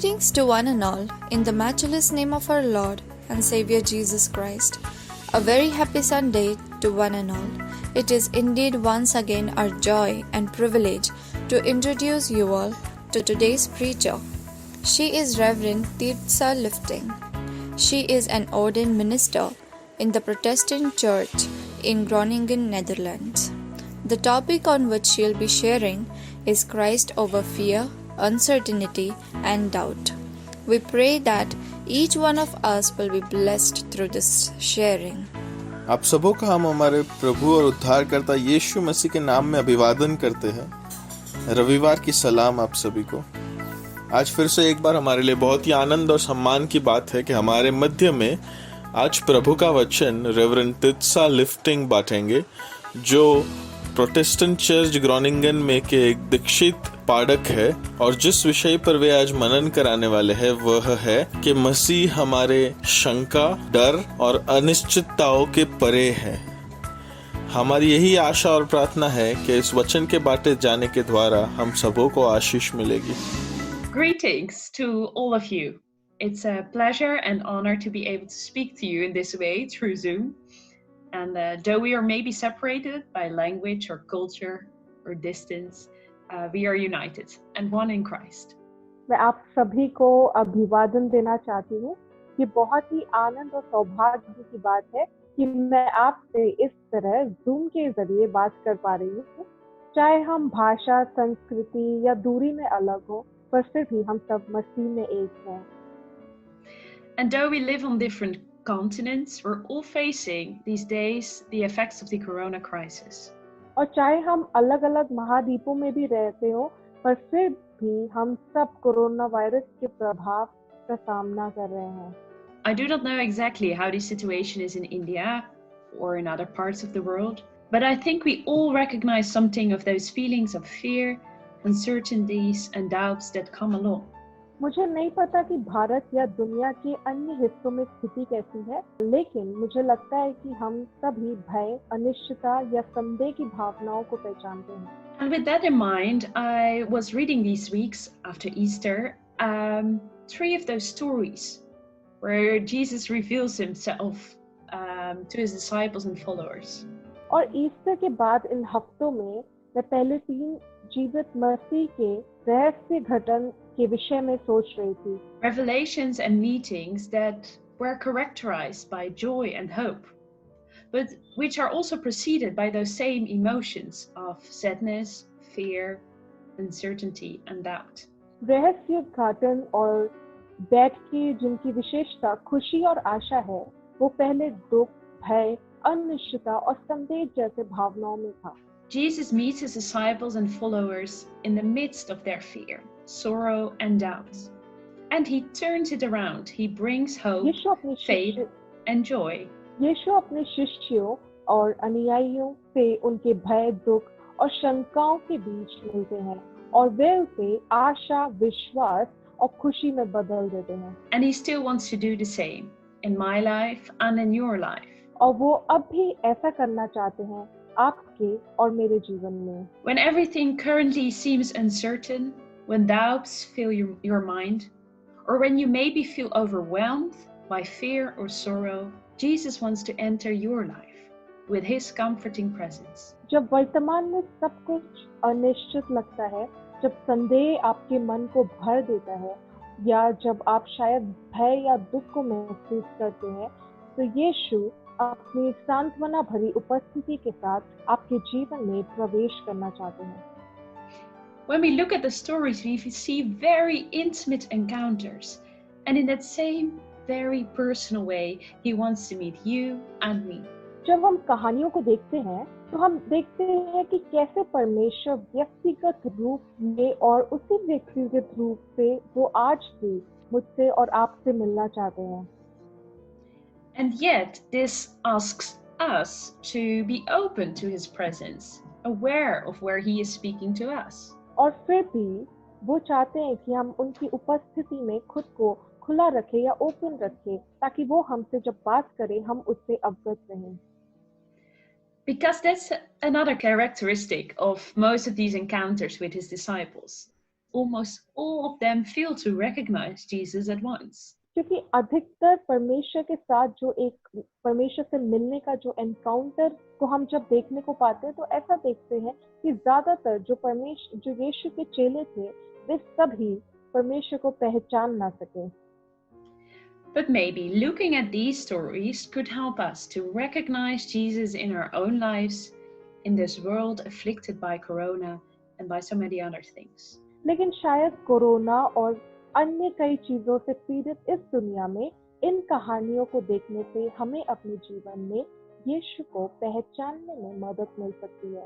Greetings to one and all, in the matchless name of our Lord and Savior Jesus Christ. A very happy Sunday to one and all. It is indeed once again our joy and privilege to introduce you all to today's preacher. She is Reverend Tirtsa Liefting. She is an ordained minister in the Protestant Church in Groningen, Netherlands. The topic on which she'll be sharing is Christ over fear, uncertainty and doubt. We pray that each one of us will be blessed through this sharing. आप सबों का हम हमारे प्रभु और उद्धारकर्ता यीशु मसीह के नाम में अभिवादन करते हैं। रविवार की सलाम आप सभी को। आज फिर से एक बार हमारे लिए बहुत ही आनंद और सम्मान की बात है कि हमारे मध्य में आज प्रभु का वचन रेवरेंड तित्सा लिफ्टिंग बांटेंगे, जो प्रोटेस्टेंट चर्च ग्रोनिंगन में के एक दीक्षित पाठक है। और जिस विषय पर वे आज मनन कराने वाले हैं वह है कि मसीह हमारे शंका, डर और अनिश्चितताओं के परे है। हमारी यही आशा और प्रार्थना है कि इस वचन के बांटे जाने के द्वारा हम सबों को आशीष मिलेगी। Greetings to all of you. It's a pleasure and honor to be able to speak to you in this way through Zoom. And though we are maybe separated by language or culture or distance, we are united and one in Christ. मैं आप सभी को अभिवादन देना चाहती हूँ। ये बहुत ही आनंद और सौभाग्य की बात है कि मैं आपसे इस तरह Zoom के जरिए बात कर पा रही हूँ। चाहे हम भाषा, संस्कृति या दूरी में अलग हो, पर फिर भी हम सब मसीह में एक हैं। And though we live on different continents, we're all facing these days the effects of the corona crisis. और चाहे हम अलग-अलग महाद्वीपों में भी रहते हो, पर फिर भी हम सब कोरोना वायरस के प्रभाव का सामना कर रहे हैं। I do not know exactly how the situation is in India or in other parts of the world, but I think we all recognize something of those feelings of fear, uncertainties and doubts that come along. मुझे नहीं पता कि भारत या दुनिया के अन्य हिस्सों में स्थिति कैसी है, लेकिन मुझे लगता है कि हम सभी भय, अनिश्चितता या संदेह की भावनाओं को पहचानते हैं। And with that in mind, I was reading these weeks after Easter, 3 of those stories where Jesus reveals himself to his disciples and followers. और ईस्टर के बाद इन हफ्तों में मैं पहले 3 जीवित मसीह के रहस्य घटन के विषय में सोच रही थी। Revelations and meetings that were characterized by joy and hope, but which are also preceded by those same emotions of sadness, fear, uncertainty and doubt. रहस्य घटन और बैठ के जिनकी विशेषता खुशी और आशा है, वो पहले दुख, भय, अनिश्चितता और संदेह जैसे भावनाओं में था। Jesus meets his disciples and followers in the midst of their fear, sorrow and doubt. And he turns it around. He brings hope, faith and joy. यीशु अपने शिष्यों और अनुयायियों से उनके भय, दुख और शंकाओं के बीच मिलते हैं और वे उसे आशा, विश्वास और खुशी में बदल देते हैं। And he still wants to do the same in my life and in your life. और वो अब भी ऐसा करना चाहते हैं आपके और मेरे जीवन में। When everything currently seems uncertain, when doubts fill your mind, or when you maybe feel overwhelmed by fear or sorrow, Jesus wants to enter your life with his comforting presence. जब वर्तमान में सब कुछ अनिश्चित लगता है, जब संदेह आपके मन को भर देता है, या जब आप शायद भय या दुख को महसूस करते हैं, तो यीशु अपनी सांत्वना भरी उपस्थिति के साथ आपके जीवन में प्रवेश करना चाहते हैं। When we look at the stories, we see very intimate encounters, and in that same very personal way, he wants to meet you and me. जब हम कहानियों को देखते हैं, तो हम देखते हैं कि कैसे परमेश्वर व्यक्तिगत रूप में और उसी व्यक्तिगत रूप से वो आज भी मुझसे और आपसे मिलना चाहते हैं। And yet, this asks us to be open to his presence, aware of where he is speaking to us. और फिर भी वो चाहते हैं कि हम उनकी उपस्थिति में खुद को खुला रखें या ओपन रखें, ताकि वो हमसे जब बात करें हम उससे अवगत रहें। Because that's another characteristic of most of these encounters with his disciples. almost all of them fail to recognize Jesus at once. क्योंकि अधिकतर परमेश्वर के साथ जो एक परमेश्वर से मिलने का जो एनकाउंटर को हम जब देखने को पाते हैं तो ऐसा देखते हैं कि ज्यादातर जो यीशु के चेले थे वे सभी परमेश्वर को पहचान ना सके. But maybe looking at these stories could help us to recognize Jesus in our own lives in this world afflicted by corona and by so many other things. लेकिन शायद कोरोना और अन्य कई चीजों से पीड़ित इस दुनिया में इन कहानियों को देखने से हमें अपने जीवन में यीशु को पहचानने में मदद मिल सकती है.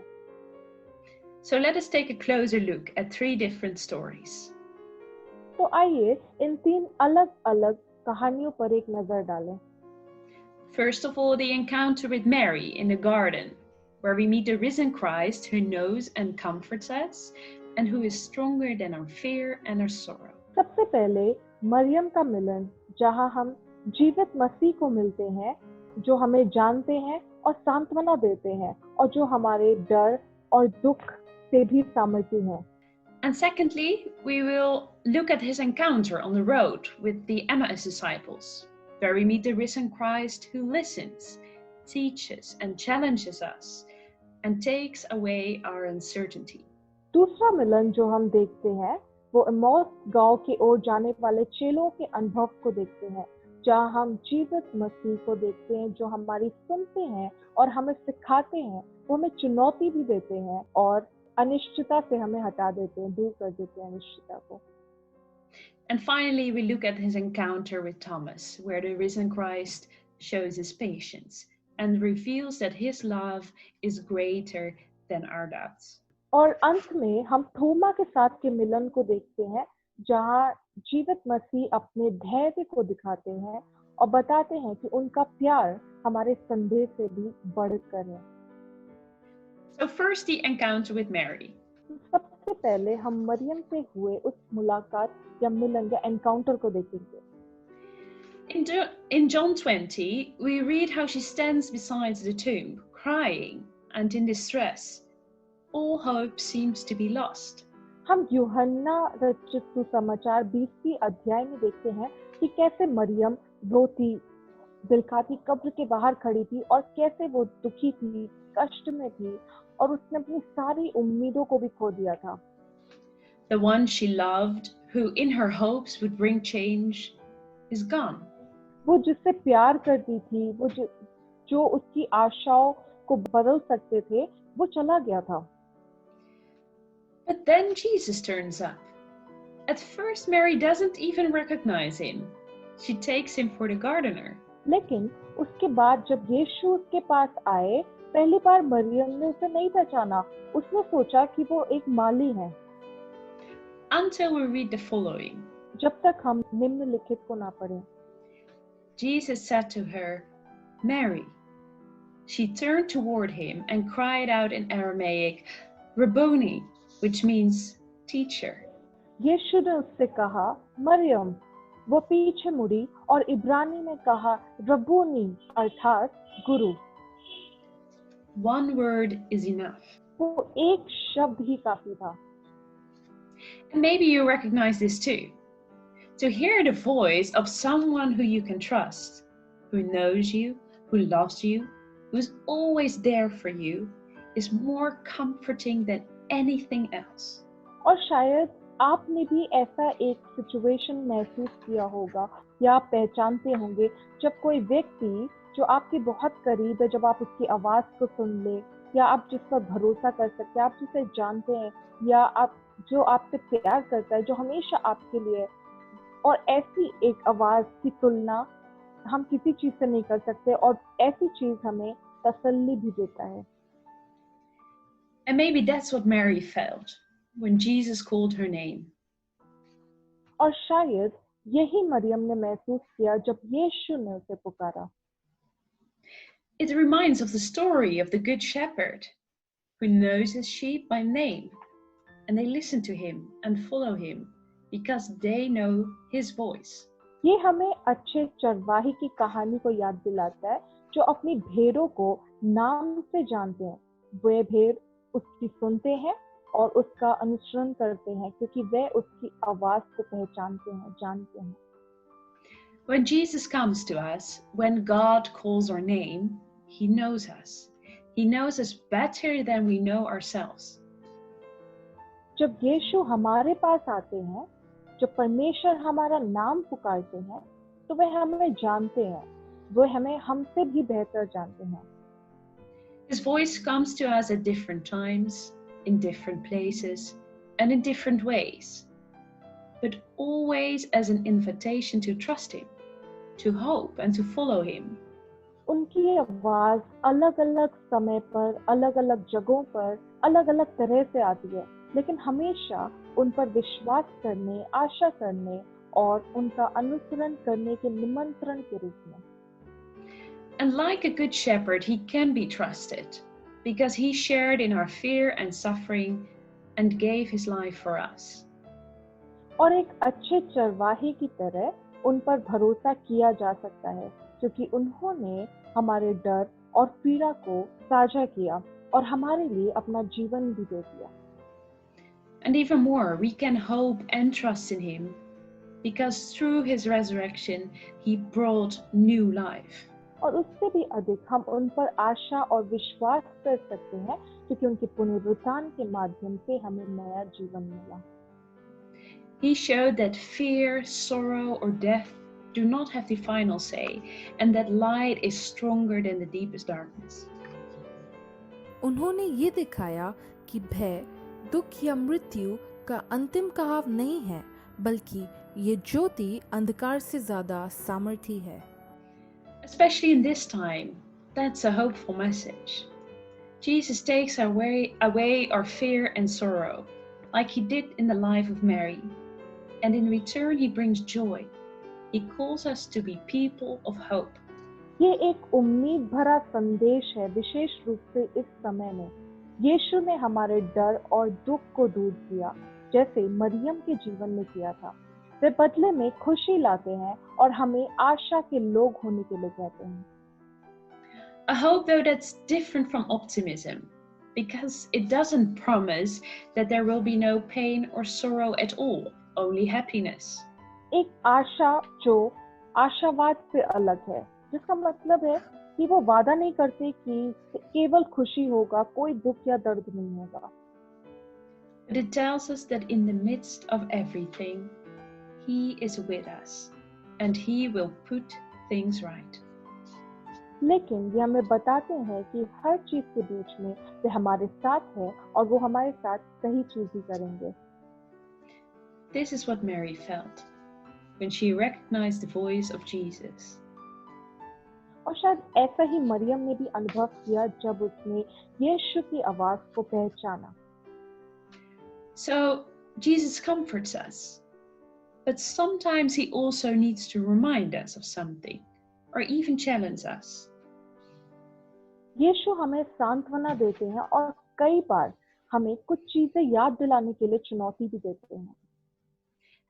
So let us take a closer look at 3 different stories. तो आइए इन 3 अलग-अलग कहानियों पर एक नजर डालें. First of all, the encounter with Mary in the garden, where we meet the risen Christ who knows and comforts us and who is stronger than our fear and our sorrow. सबसे पहले मरियम का मिलन, जहां हम जीवित मसीह को मिलते हैं, जो हमें जानते हैं और सांत्वना देते हैं और जो हमारे डर और दुख से भी सामर्थ्य हैं. And secondly, we will look at his encounter on the road with the Emmaus disciples, where we meet the risen Christ who listens, teaches, and challenges us, and takes away our uncertainty. दूसरा मिलन जो हम देखते हैं वो एमौस गांव की ओर जाने वाले चेलों के अनुभव को देखते हैं, जहां हम जीवित मसीह को देखते हैं जो हमारी सुनते हैं और हमें सिखाते हैं. वो हमें चुनौती भी देते हैं और अनिश्चितता से हमें हटा देते हैं, दूर कर देते हैं अनिश्चितता को. And finally, we look at his encounter with Thomas, where the risen Christ shows his patience and reveals that his love is greater than our doubts. और अंत में हम थोमा के साथ के मिलन को देखते हैं, जहां जीवित मसीह अपने धैर्य को दिखाते हैं और बताते हैं कि उनका प्यार हमारे संदेह से भी बढ़कर है. So first, the encounter with Mary. सबसे पहले हम मरियम से हुए उस मुलाकात या मिलन या एनकाउंटर को देखेंगे. In John 20, we read how she stands beside the tomb, crying and in distress. All hope seems to be lost. हम यूहन्ना रचित सुसमाचार 20वीं अध्याय में देखते हैं कि कैसे मरियम रोती दिलखाती कब्र के बाहर खड़ी थी और कैसे वो दुखी थी, कष्ट में थी और उसने अपनी सारी उम्मीदों को भी खो दिया था. The one she loved, who in her hopes would bring change, is gone. वो जिससे प्यार करती थी, वो जो उसकी आशाओं को बदल सकते थे, वो चला गया था. But then Jesus turns up. At first, Mary doesn't even recognize him. She takes him for the gardener. लेकिन उसके बाद जब यीशु उसके पास आए, पहली बार मरियम ने उसे नहीं पहचाना. उसने सोचा कि वो एक माली है. Until we read the following. जब तक हम निम्नलिखित को ना पढ़ें. Jesus said to her, Mary. She turned toward him and cried out in Aramaic, Rabboni, which means teacher. यीशु ने उससे कहा, मरियम. वो पीछे मुड़ी और इब्रानी में कहा, रब्बोनी, अर्थात गुरु. One word is enough. वो एक शब्द ही काफी था. And maybe you recognize this too. To hear the voice of someone who you can trust, who knows you, who loves you, who's always there for you, is more comforting than anything else. और शायद आपने भी ऐसा एक situation महसूस किया होगा या आप पहचानते होंगे जब कोई व्यक्ति जो आपके बहुत करीब है, जब आप उसकी आवाज को सुन ले या आप जिस पर भरोसा कर सकते हैं, आप जिसे जानते हैं या आप जो आपसे प्यार करता है, जो हमेशा आपके लिए, और ऐसी एक आवाज की तुलना हम किसी चीज से नहीं कर सकते और ऐसी चीज हमें तसल्ली भी देता है. And maybe that's what Mary felt when Jesus called her name. और शायद यही मरियम ने महसूस किया जब यीशु ने उसे पुकारा. It reminds of the story of the Good Shepherd who knows his sheep by name, and they listen to him and follow him because they know his voice. ये हमें अच्छे चरवाही की कहानी को याद दिलाता है जो अपनी भेड़ों को नाम से जानते हैं. वे भेड़ उसकी सुनते हैं और उसका अनुसरण करते हैं क्योंकि वे उसकी आवाज को पहचानते हैं, जानते हैं। When Jesus comes to us, when God calls our name, He knows us. He knows us better than we know ourselves. जब यीशु हमारे पास आते हैं, जब परमेश्वर हमारा नाम पुकारते हैं, तो वे हमें जानते हैं, वो हमें हमसे भी बेहतर जानते हैं। His voice comes to us at different times, in different places, and in different ways, but always as an invitation to trust Him, to hope and to follow Him. उनकी आवाज अलग-अलग समय पर, अलग-अलग जगहों पर, अलग-अलग तरह से आती है, लेकिन हमेशा उन पर विश्वास करने, आशा करने और उनका अनुसरण करने के निमंत्रण के रूप में। And like a good shepherd, He can be trusted because He shared in our fear and suffering and gave His life for us. और एक अच्छे चरवाहे की तरह उन पर भरोसा किया जा सकता है क्योंकि उन्होंने हमारे डर और पीड़ा को साझा किया और हमारे लिए अपना जीवन भी दे दिया। And even more, we can hope and trust in Him because through His resurrection, He brought new life. और उससे भी अधिक हम उन पर आशा और विश्वास कर सकते हैं क्योंकि उनके पुनरुत्थान के माध्यम से हमें नया जीवन मिला। He showed that fear, sorrow, or death do not have the final say, and that light is stronger than the deepest darkness. उन्होंने ये दिखाया कि भय, दुख या मृत्यु का अंतिम कहाव नहीं है, बल्कि ये ज्योति अंधकार से ज्यादा सामर्थी है। Especially in this time, that's a hopeful message. Jesus takes away our fear and sorrow, like He did in the life of Mary. And in return, He brings joy. He calls us to be people of hope. ये एक उम्मीद भरा संदेश है, विशेष रूप से इस समय में। यीशु ने हमारे डर और दुख को दूर किया, जैसे मरियम के जीवन में किया था। वे बदले में खुशी लाते हैं और हमें आशा के लोग होने के लिए कहते हैं। A hope, though, that's different from optimism, because it doesn't promise that there will be no pain or sorrow at all, only happiness. एक आशा जो आशावाद से अलग है, जिसका मतलब है कि वो वादा नहीं करते कि केवल खुशी होगा, कोई दुख या दर्द नहीं होगा। But it tells us that in the midst of everything, He is with us, and He will put things right. लेकिन ये हमें बताते हैं कि हर चीज के बीच में वे हमारे साथ है और वो हमारे साथ सही चीज ही करेंगे। This is what Mary felt when she recognized the voice of Jesus. और शायद ऐसा ही मरियम ने भी अनुभव किया जब उसने यीशु की आवाज को पहचाना। So Jesus comforts us, but sometimes He also needs to remind us of something, or even challenge us. यीशु हमें सांत्वना देते हैं और कई बार हमें कुछ चीजें याद दिलाने के लिए चुनौती भी देते हैं।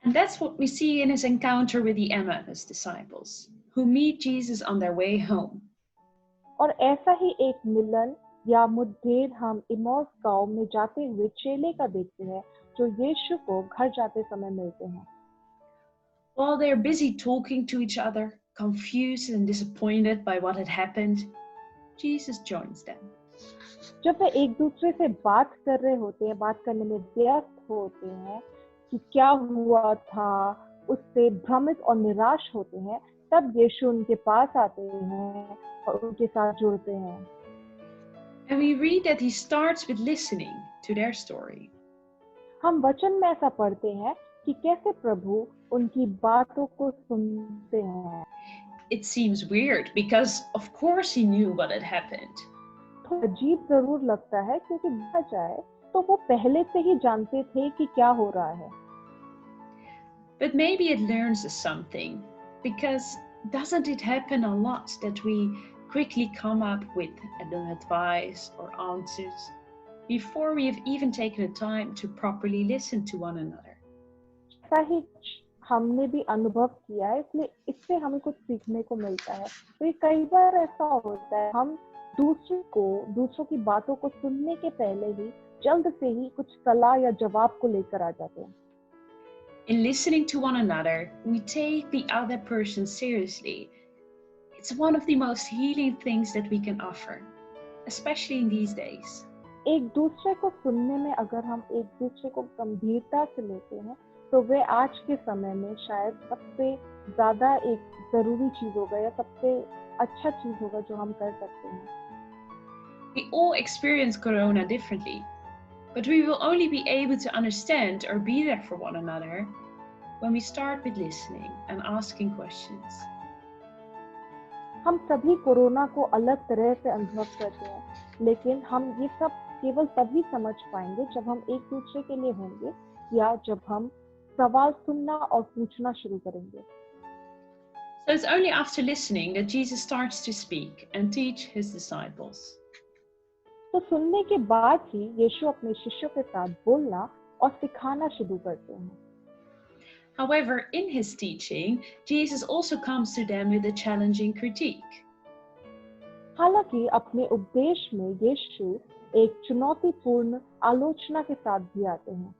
And that's what we see in His encounter with the Emmaus disciples, who meet Jesus on their way home. और ऐसा ही एक मिलन या मुठभेड़ हम इमौस गांव में जाते हुए चेले का देखते हैं, जो यीशु को घर जाते समय मिलते हैं। While they're busy talking to each other, confused and disappointed by what had happened, Jesus joins them. जब वे एक दूसरे से बात कर रहे होते हैं, बात करने में व्यस्त होते हैं कि क्या हुआ था, उससे भ्रमित और निराश होते हैं, तब यीशु उनके पास आते हैं और उनके साथ जुड़ते हैं। And we read that He starts with listening to their story. हम वचन में ऐसा पढ़ते हैं कि कैसे प्रभु उनकी बातों को सुनते हैं। It seems weird because of course He knew what had happened. तो अजीब जरूर लगता है क्योंकि देखा जाए तो वो पहले से ही जानते थे कि क्या हो रहा है। But maybe it learns us something, because doesn't it happen a lot that we quickly come up with an advice or answers before we have even taken the time to properly listen to one another? ऐसा ही हमने भी अनुभव किया है, इसलिए इससे हमें कुछ सीखने को मिलता है। तो ये कई बार ऐसा होता है, हम दूसरों की बातों को सुनने के पहले ही जल्द से ही कुछ सलाह या जवाब को लेकर आ जाते हैं। In listening to one another, we take the other person seriously. It's one of the most healing things that we can offer, especially in these days. एक दूसरे को सुनने में अगर हम एक दूसरे को गंभीरता से लेते हैं तो वे आज के समय में शायद सबसे ज्यादा एक जरूरी चीज होगा या सबसे अच्छा चीज होगा जो हम कर सकते हैं। We all experience Corona differently, but we will only be able to understand or be there for one another when we start with listening and asking questions. हम सभी कोरोना को अलग तरह से अनुभव करते हैं, लेकिन हम ये सब केवल तभी समझ पाएंगे जब हम एक दूसरे के लिए होंगे या जब हम सवाल सुनना और पूछना शुरू करेंगे। So it's only after listening that Jesus starts to speak and teach his disciples. तो सुनने के बाद ही यीशु अपने शिष्यों के साथ बोलना और सिखाना शुरू करते हैं। However, in his teaching, Jesus also comes to them with a challenging critique. हालांकि अपने उपदेश में यीशु एक चुनौतीपूर्ण आलोचना के साथ भी आते हैं।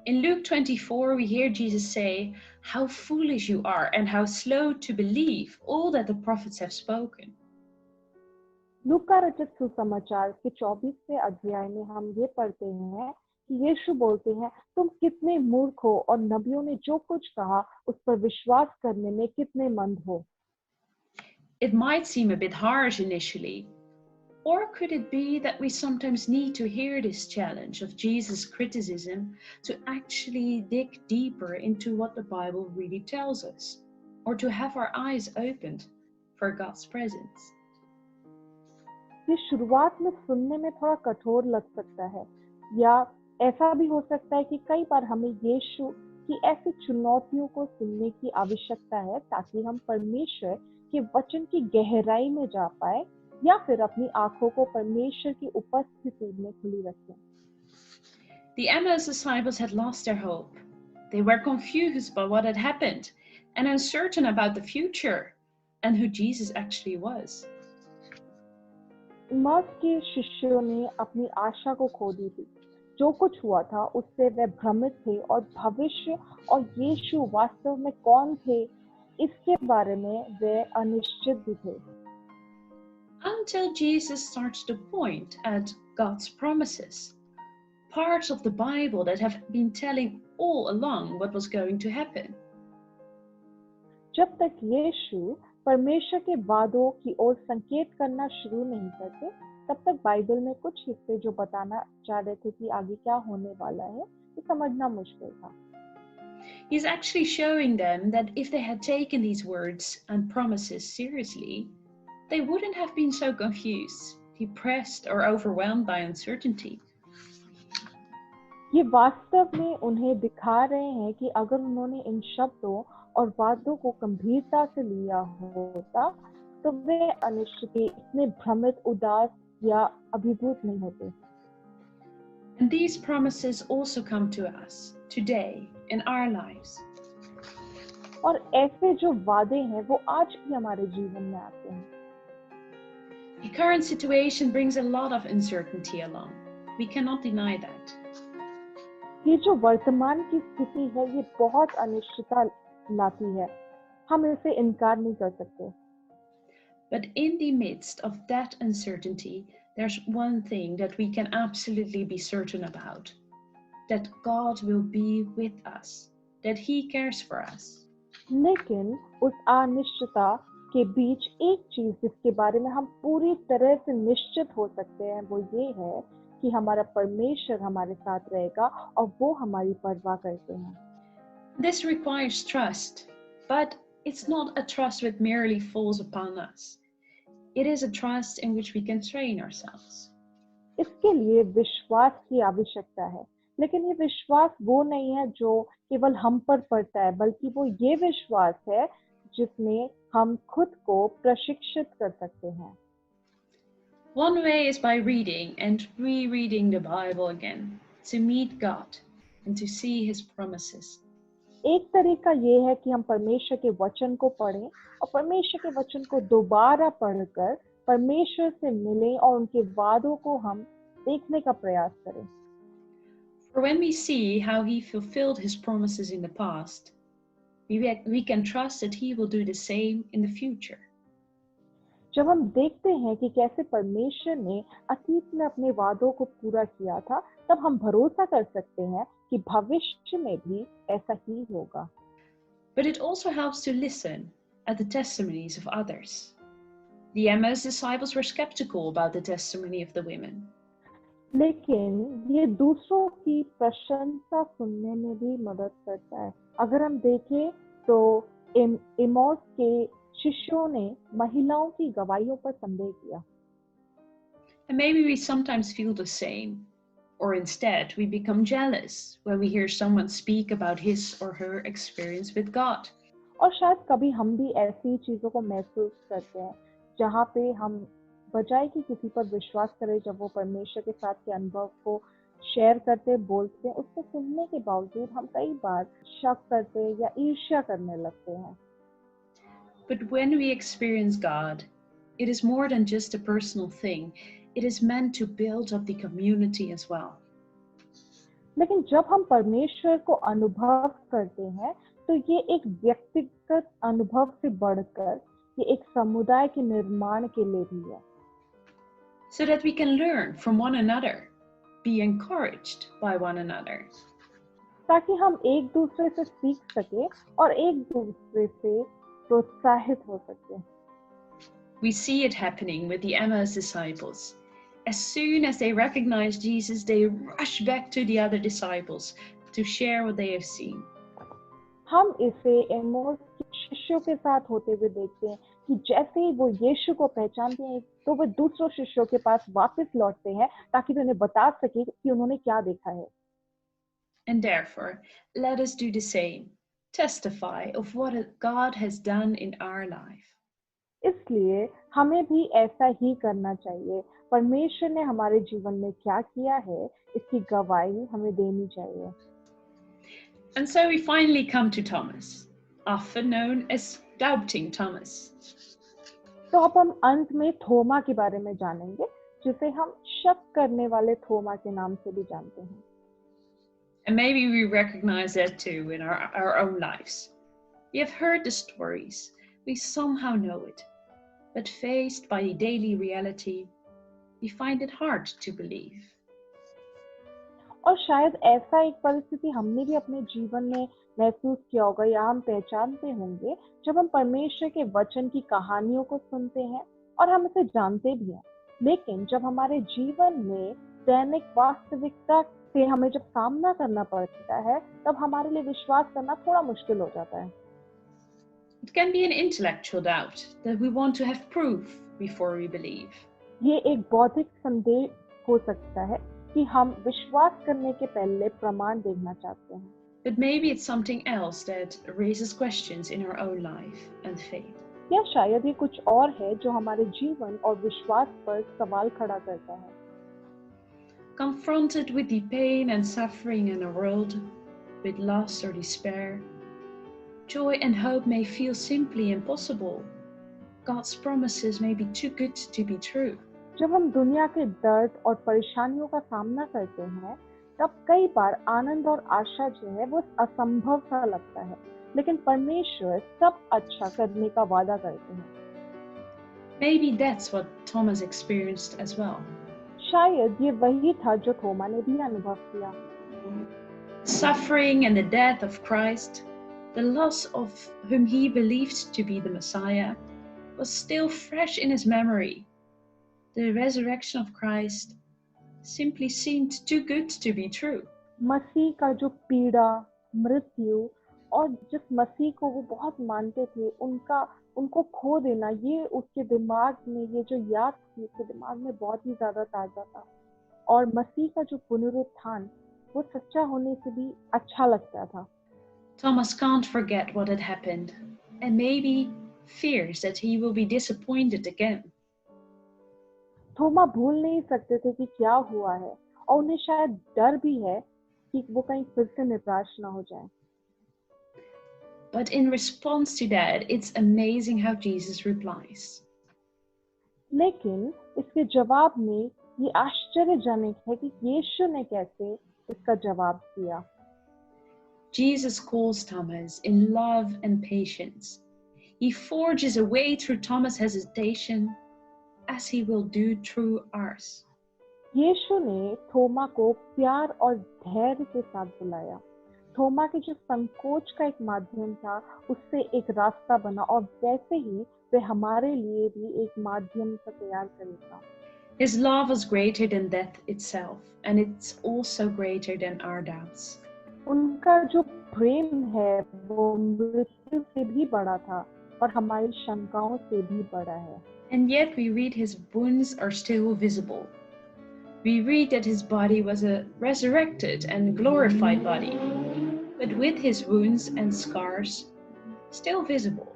In Luke 24, we hear Jesus say, "How foolish you are and how slow to believe all that the prophets have spoken." लूका रचित सुसमाचार के 24वें अध्याय में हम ये पढ़ते हैं कि यीशु बोलते हैं, तुम कितने मूर्ख हो और नबियों ने जो कुछ कहा उस पर विश्वास करने में कितने मंद हो। It might seem a bit harsh initially, or could it be that we sometimes need to hear this challenge of Jesus' criticism to actually dig deeper into what the Bible really tells us, or to have our eyes opened for God's presence? ये शुरुआत में सुनने में थोड़ा कठोर लग सकता है, या ऐसा भी हो सकता है कि कई बार हमें यीशु की ऐसी चुनौतियों को सुनने की आवश्यकता है ताकि हम परमेश्वर के वचन की गहराई में जा पाए या फिर अपनी आंखों को परमेश्वर की उपस्थिति में खुली रखें। The Emmaus disciples had lost their hope. They were confused by what had happened and uncertain about the future and who Jesus actually was. Emmaus के शिष्यों ने अपनी आशा को खो दी थी। जो कुछ हुआ था उससे वे भ्रमित थे और भविष्य और यीशु वास्तव में कौन थे इसके बारे में वे अनिश्चित भी थे। Until Jesus starts to point at God's promises, parts of the Bible that have been telling all along what was going to happen. जब तक यीशु परमेश्वर के वादों की ओर संकेत करना शुरू नहीं करते, तब तक बाइबल में कुछ हिस्से जो बताना चाह रहे थे कि आगे क्या होने वाला है, ये समझना मुश्किल था। He's actually showing them that if they had taken these words and promises seriously, they wouldn't have been so confused, depressed, or overwhelmed by uncertainty. ये वास्तव में उन्हें दिखा रहे हैं कि अगर उन्होंने इन शब्दों और वादों को गंभीरता से लिया होता तो वे अनिश्चित इतने भ्रमित, उदास या अभिभूत नहीं होते। And these promises also come to us today in our lives. और ऐसे जो वादे हैं वो आज भी हमारे जीवन में आते हैं। The current situation brings a lot of uncertainty along. We cannot deny that. ये जो वर्तमान की स्थिति है ये बहुत अनिश्चितता लाती है, हम इसे इनकार नहीं कर सकते। But in the midst of that uncertainty, there's one thing that we can absolutely be certain about, that God will be with us, that He cares for us. लेकिन उस अनिश्चितता के बीच एक चीज जिसके बारे में हम पूरी तरह से निश्चित हो सकते हैं वो ये है कि हमारा परमेश्वर हमारे साथ रहेगा और वो हमारी परवाह करते हैं। This requires trust, but it's not a trust that merely falls upon us. It is a trust in which we can train ourselves. इसके लिए विश्वास की आवश्यकता है, लेकिन ये विश्वास वो नहीं है जो केवल हम पर पड़ता है, बल्कि वो ये विश्वास है जिसमें हम खुद को प्रशिक्षित कर सकते हैं। One way is by reading and rereading the Bible again, to meet God and to see His promises. एक तरीका ये है कि हम परमेश्वर के वचन को पढ़ें और परमेश्वर के वचन को दोबारा पढ़कर परमेश्वर से मिलें और उनके वादों को हम देखने का प्रयास करें। For when we see how he fulfilled his promises in the past, we can trust that he will do the same in the future. जब हम देखते हैं कि कैसे परमेश्वर ने अतीत में अपने वादों को पूरा किया था, तब हम भरोसा कर सकते हैं कि भविष्य में भी ऐसा ही होगा। But it also helps to listen at the testimonies of others. The Emmaus disciples were skeptical about the testimony of the women. लेकिन ये दूसरों की प्रशंसा सुनने में भी मदद करता है। अगर हम देखें तो इमौस के शिष्यों ने महिलाओं की गवाहियों पर संदेह किया। And maybe we sometimes feel the same, or instead we become jealous when we hear someone speak about his or her experience with God. और शायद कभी हम भी ऐसी चीजों को महसूस करते हैं जहाँ पे हम बजाय कि किसी पर विश्वास करें, जब वो परमेश्वर के साथ के अनुभव को शेयर करते बोलते हैं, उसको सुनने के बावजूद हम कई बार शक करते या ईर्ष्या करने लगते हैं। But when we experience God, it is more than just a personal thing. It is meant to build up the community as well. लेकिन जब हम परमेश्वर को अनुभव करते हैं तो ये एक व्यक्तिगत अनुभव से बढ़कर ये एक समुदाय के निर्माण के लिए भी है, So that we can learn from one another, be encouraged by one another. ताकि हम एक दूसरे से सीख सके और एक दूसरे से प्रोत्साहित हो सके। We see it happening with the Emmaus disciples. As soon as they recognize Jesus, they rush back to the other disciples to share what they have seen. हम इसे एमोस के शिष्यों के साथ होते हुए देखते हैं कि जैसे ही वो यीशु को पहचानते हैं तो वे दूसरों शिष्यों के पास वापस लौटते हैं ताकि वे उन्हें बता सके कि उन्होंने क्या देखा है। And therefore, let us do the same. Testify of what God has done in our life. इसलिए हमें भी ऐसा ही करना चाहिए। परमेश्वर ने हमारे जीवन में क्या किया है, इसकी गवाही हमें देनी चाहिए। And so we finally come to Thomas, often known as Doubting Thomas. तो अब हम अंत में थोमा के बारे में जानेंगे, जिसे हम शक करने वाले थोमा के नाम से भी जानते हैं। And maybe we recognize that too in our own lives. We have heard the stories, we somehow know it, but faced by the daily reality, we find it hard to believe. और शायद ऐसा एक परिस्थिति हमने भी अपने जीवन में महसूस किया होगा या हम पहचानते होंगे, जब हम परमेश्वर के वचन की कहानियों को सुनते हैं और हम इसे जानते भी हैं, लेकिन जब हमारे जीवन में दैनिक वास्तविकता से हमें जब सामना करना पड़ता है, तब हमारे लिए विश्वास करना थोड़ा मुश्किल हो जाता है। It can be an intellectual doubt that we want to have proof before we believe. ये एक बौद्धिक संदेह हो सकता है कि हम विश्वास करने के पहले प्रमाण देखना चाहते हैं। But maybe it's something else that raises questions in our own life and faith. या शायद ये कुछ और है जो हमारे जीवन और विश्वास पर सवाल खड़ा करता है। Confronted with the pain and suffering in a world with loss or despair, joy and hope may feel simply impossible. God's promises may be too good to be true. जब हम दुनिया के दर्द और परेशानियों का सामना करते हैं, तब कई बार आनंद और आशा जो है वो असंभव सा लगता है, लेकिन परमेश्वर सब अच्छा करने का वादा करते हैं। Maybe that's what Thomas experienced as well. शायद ये वही था जो थोमा ने भी अनुभव किया। Suffering and the death of Christ, the loss of whom he believed to be the Messiah, was still fresh in his memory. The resurrection of Christ simply seemed too good to be true. मसीह का जो पीड़ा, मृत्यु और जिस मसीह को वो बहुत मानते थे, उनको खो देना, ये उसके दिमाग में, ये जो याद थी उसके दिमाग में बहुत ही ज्यादा ताजा था। और मसीह का जो पुनरुत्थान वो सच्चा होने से भी अच्छा लगता था। Thomas can't forget what had happened and maybe fears that he will be disappointed again. थोमा भूल नहीं सकते थे कि क्या हुआ है और उन्हें शायद डर भी है कि वो कहीं फिर से निराश ना हो जाए। But in response to that, it's amazing how Jesus replies. लेकिन इसके जवाब में ये आश्चर्यजनक है कि यीशु ने कैसे इसका जवाब दिया। Jesus calls Thomas in love and patience. He forges a way through Thomas' hesitation, as he will do through ours. यीशु ने थोमा को प्यार और धैर्य के साथ बुलाया। थोमा के जो संकोच का एक माध्यम था, उससे एक रास्ता बना, और वैसे ही वे हमारे लिए भी एक माध्यम सा तैयार करेगा। His love was greater than death itself, and it's also greater than our doubts. उनका जो प्रेम है वो मृत्यु से भी बड़ा था और हमारी शंकाओं से भी बड़ा है। And yet we read his wounds are still visible. We read that his body was a resurrected and glorified body, but with his wounds and scars still visible.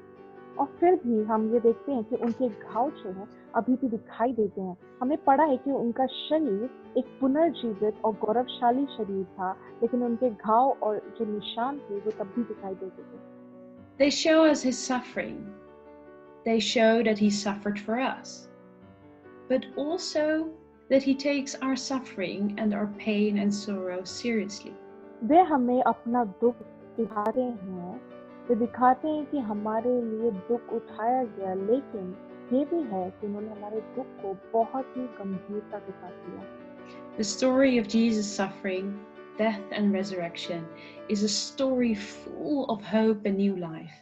और फिर भी हम ये देखते हैं कि उनके घाव जो हैं अभी भी दिखाई देते हैं। हमें पढ़ा है कि उनका शरीर एक पुनर्जीवित और गौरवशाली शरीर था, लेकिन उनके घाव और जो निशान थे वो तब भी दिखाई देते थे। They show us his suffering. They show that he suffered for us, but also that he takes our suffering and our pain and sorrow seriously. वे हमें अपना दुख दिखाते हैं, वे दिखाते हैं कि हमारे लिए दुख उठाया गया, लेकिन ये भी है कि उन्होंने हमारे दुख को बहुत ही गंभीरता के साथ लिया। The story of Jesus' suffering, death and resurrection is a story full of hope and new life.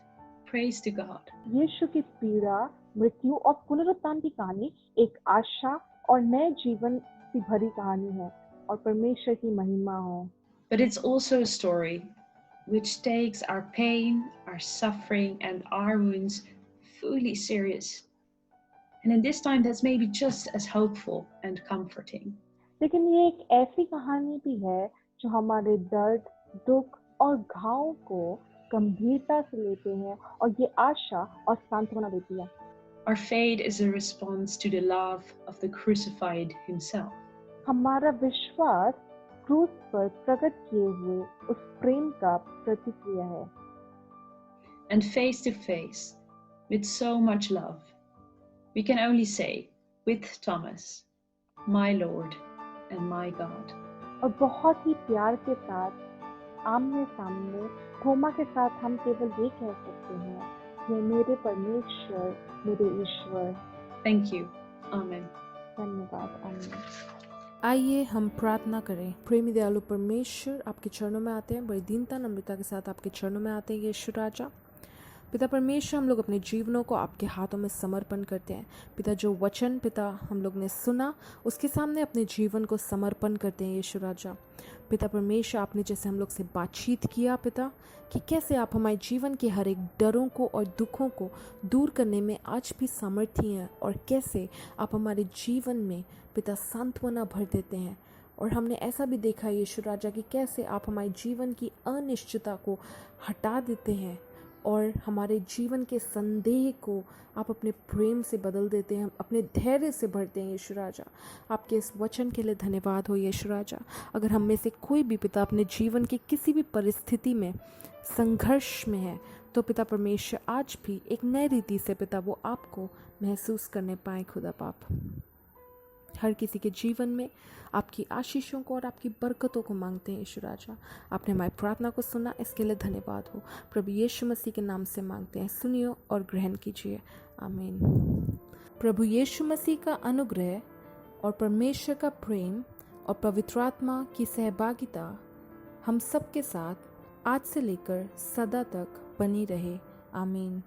Praise to God. यीशु की पीड़ा, मृत्यु और पुनरुत्थान की कहानी एक आशा और नए जीवन से भरी कहानी है, और परमेश्वर की महिमा हो। But it's also a story which takes our pain, our suffering and our wounds fully serious. And in this time that's maybe just as hopeful and comforting. लेकिन ये एक ऐसी कहानी भी है जो हमारे दर्द, दुख और घाव को गंभीरता से लेते हैं, और ये आशा और सांत्वना देती है। Our faith is a response to the love of the crucified himself. हमारा विश्वास क्रूस पर प्रकट किए हुए उस प्रेम का प्रतिक्रिया है। And face to face, with so much love, we can only say, with Thomas, my Lord and my God. और बहुत ही प्यार के साथ आमने सामने थोमा के साथ हम केवल ये कह सकते हैं, ये मेरे परमेश्वर, मेरे ईश्वर। Thank you. Amen. धन्यवाद। आमीन। आइए हम प्रार्थना करें। प्रेमी दयालु परमेश्वर, आपके चरणों में आते हैं, बड़ी दीनता नम्रता के साथ आपके चरणों में आते हैं यीशु राजा। पिता परमेश्वर, हम लोग अपने जीवनों को आपके हाथों में समर्पण करते हैं। पिता, जो वचन पिता हम लोग ने सुना, उसके सामने अपने जीवन को समर्पण करते हैं यीशु राजा। पिता परमेश्वर, आपने जैसे हम लोग से बातचीत किया पिता, कि कैसे आप हमारे जीवन के हर एक डरों को और दुखों को दूर करने में आज भी सामर्थ्य हैं, और कैसे आप हमारे जीवन में पिता सांत्वना भर देते हैं। और हमने ऐसा भी देखा यीशु राजा कि कैसे आप हमारे जीवन की अनिश्चितता को हटा देते हैं, और हमारे जीवन के संदेह को आप अपने प्रेम से बदल देते हैं, अपने धैर्य से भरते हैं यीशु राजा। आपके इस वचन के लिए धन्यवाद हो यीशु राजा। अगर हम में से कोई भी पिता अपने जीवन की किसी भी परिस्थिति में संघर्ष में है, तो पिता परमेश्वर आज भी एक नई रीति से पिता वो आपको महसूस करने पाए। खुदा बाप, हर किसी के जीवन में आपकी आशीषों को और आपकी बरकतों को मांगते हैं यीशु राजा। आपने हमारी प्रार्थना को सुना, इसके लिए धन्यवाद हो। प्रभु यीशु मसीह के नाम से मांगते हैं, सुनिए और ग्रहण कीजिए। आमीन। प्रभु यीशु मसीह का अनुग्रह और परमेश्वर का प्रेम और पवित्र आत्मा की सहभागिता हम सबके साथ आज से लेकर सदा तक बनी रहे। आमीन।